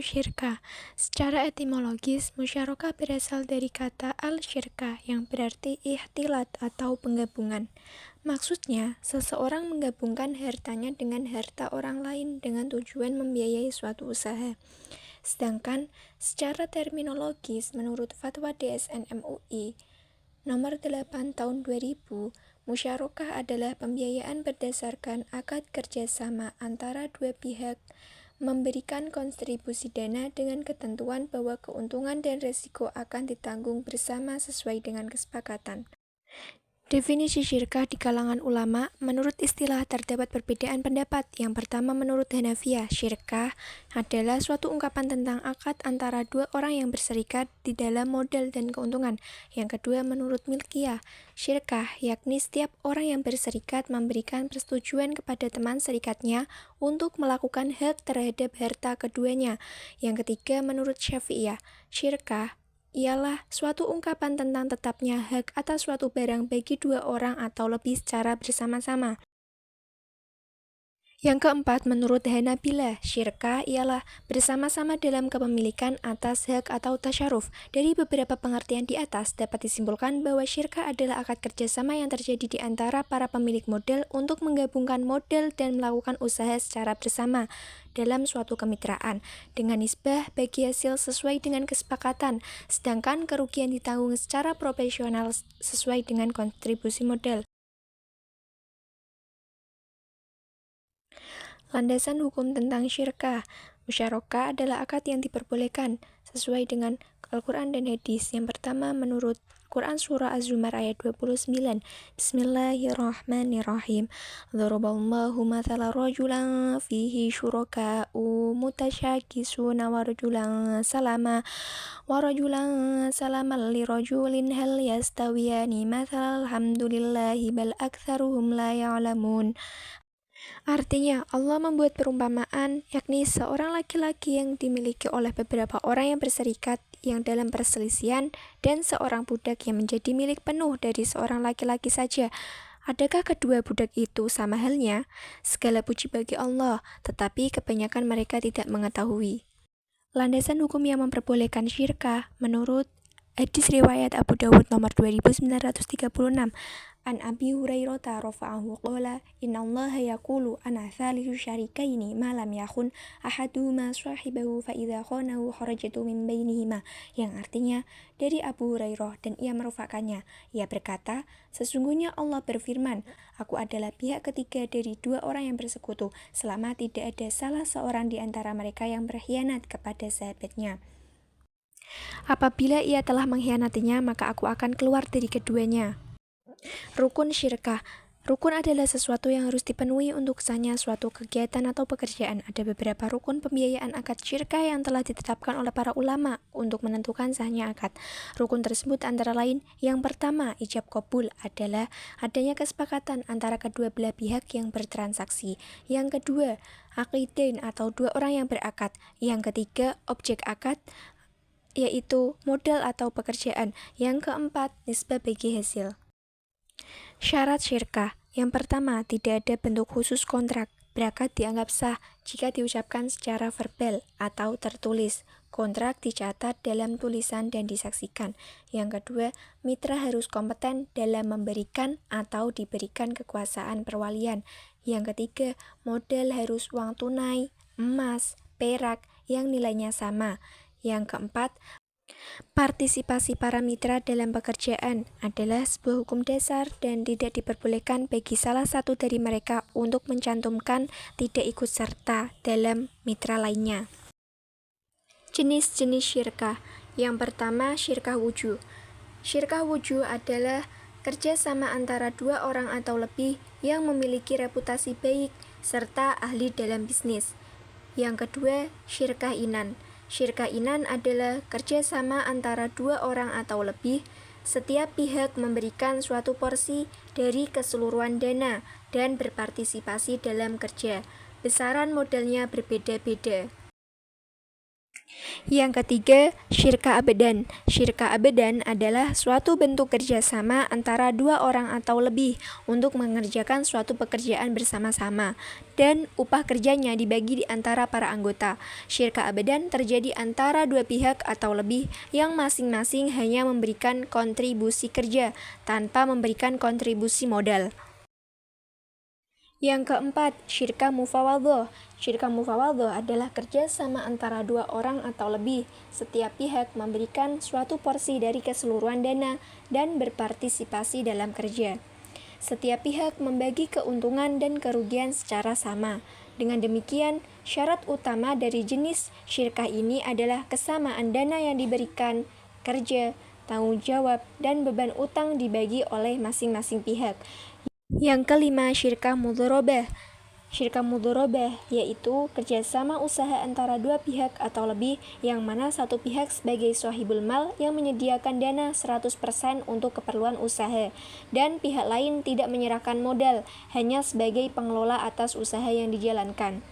syirka. Secara etimologis, musyarakah berasal dari kata al-syirka yang berarti ikhtilat atau penggabungan. Maksudnya, seseorang menggabungkan hartanya dengan harta orang lain dengan tujuan membiayai suatu usaha. Sedangkan secara terminologis, menurut Fatwa DSN MUI Nomor 8 Tahun 2000, musyarakah adalah pembiayaan berdasarkan akad kerjasama antara dua pihak memberikan kontribusi dana dengan ketentuan bahwa keuntungan dan risiko akan ditanggung bersama sesuai dengan kesepakatan. Definisi syirkah di kalangan ulama, menurut istilah terdapat perbedaan pendapat. Yang pertama, menurut Hanafiyah, syirkah adalah suatu ungkapan tentang akad antara dua orang yang berserikat di dalam modal dan keuntungan. Yang kedua, menurut Milkiyah, syirkah yakni setiap orang yang berserikat memberikan persetujuan kepada teman serikatnya untuk melakukan hak terhadap harta keduanya. Yang ketiga, menurut Syafi'iyah, syirkah ialah suatu ungkapan tentang tetapnya hak atas suatu barang bagi dua orang atau lebih secara bersama-sama. Yang keempat, menurut Hanabilah, syirkah ialah bersama-sama dalam kepemilikan atas hak atau tasyaruf. Dari beberapa pengertian di atas, dapat disimpulkan bahwa syirkah adalah akad kerjasama yang terjadi di antara para pemilik modal untuk menggabungkan modal dan melakukan usaha secara bersama dalam suatu kemitraan, dengan nisbah bagi hasil sesuai dengan kesepakatan, sedangkan kerugian ditanggung secara proporsional sesuai dengan kontribusi modal. Landasan hukum tentang syirkah. Musyarakah adalah akad yang diperbolehkan sesuai dengan Al-Quran dan Hadis. Yang pertama, menurut Quran Surah Az-Zumar ayat 29. Bismillahirrahmanirrahim. Dharaballahu mathala rajulan fihi syuraka'u mutasyakisuna wa rajulan salaman li rajulin hal yastawiyani mathalal hamdulillahi bal aktsaruhum la ya'lamun. Artinya, Allah membuat perumpamaan, yakni seorang laki-laki yang dimiliki oleh beberapa orang yang berserikat yang dalam perselisihan, dan seorang budak yang menjadi milik penuh dari seorang laki-laki saja. Adakah kedua budak itu sama halnya? Segala puji bagi Allah, tetapi kebanyakan mereka tidak mengetahui. Landasan hukum yang memperbolehkan syirkah, menurut hadis riwayat Abu Dawud nomor 2936, An Abi Hurairah rafa'ahu qala innallaha yaqulu ana thalithu syarikaini ma lam yakun ahaduhuma sahibahu fa idza khanahu kharajtu min bainihima, yang artinya dari Abu Hurairah dan ia merufakannya. Ia berkata, sesungguhnya Allah berfirman, aku adalah pihak ketiga dari dua orang yang bersekutu selama tidak ada salah seorang di antara mereka yang berkhianat kepada sahabatnya. Apabila ia telah mengkhianatinya, maka aku akan keluar dari keduanya. Rukun syirkah. Rukun adalah sesuatu yang harus dipenuhi untuk sahnya suatu kegiatan atau pekerjaan. Ada beberapa rukun pembiayaan akad syirkah yang telah ditetapkan oleh para ulama untuk menentukan sahnya akad. Rukun tersebut antara lain, yang pertama, ijab qabul adalah adanya kesepakatan antara kedua belah pihak yang bertransaksi. Yang kedua, aqidain atau dua orang yang berakad. Yang ketiga, objek akad, yaitu modal atau pekerjaan. Yang keempat, nisbah bagi hasil. Syarat syirkah. Yang pertama, tidak ada bentuk khusus kontrak. Berakad dianggap sah jika diucapkan secara verbal atau tertulis. Kontrak dicatat dalam tulisan dan disaksikan. Yang kedua, mitra harus kompeten dalam memberikan atau diberikan kekuasaan perwalian. Yang ketiga, modal harus uang tunai, emas, perak yang nilainya sama. Yang keempat, partisipasi para mitra dalam pekerjaan adalah sebuah hukum dasar dan tidak diperbolehkan bagi salah satu dari mereka untuk mencantumkan tidak ikut serta dalam mitra lainnya. Jenis-jenis syirkah. Yang pertama, syirkah wujud. Syirkah wujud adalah kerjasama antara dua orang atau lebih yang memiliki reputasi baik serta ahli dalam bisnis. Yang kedua, syirkah inan. Syirkah inan adalah kerjasama antara dua orang atau lebih. Setiap pihak memberikan suatu porsi dari keseluruhan dana dan berpartisipasi dalam kerja. Besaran modalnya berbeda-beda. Yang ketiga, syirka abadan. Syirka abadan adalah suatu bentuk kerjasama antara dua orang atau lebih untuk mengerjakan suatu pekerjaan bersama-sama, dan upah kerjanya dibagi di antara para anggota. Syirka abadan terjadi antara dua pihak atau lebih yang masing-masing hanya memberikan kontribusi kerja tanpa memberikan kontribusi modal. Yang keempat, syirka mufawadhah. Syirka mufawadhah adalah kerja sama antara dua orang atau lebih. Setiap pihak memberikan suatu porsi dari keseluruhan dana dan berpartisipasi dalam kerja. Setiap pihak membagi keuntungan dan kerugian secara sama. Dengan demikian, syarat utama dari jenis syirkah ini adalah kesamaan dana yang diberikan, kerja, tanggung jawab, dan beban utang dibagi oleh masing-masing pihak. Yang kelima, syirkah mudharabah. Syirkah mudharabah yaitu kerjasama usaha antara dua pihak atau lebih yang mana satu pihak sebagai shahibul mal yang menyediakan dana 100% untuk keperluan usaha dan pihak lain tidak menyerahkan modal, hanya sebagai pengelola atas usaha yang dijalankan.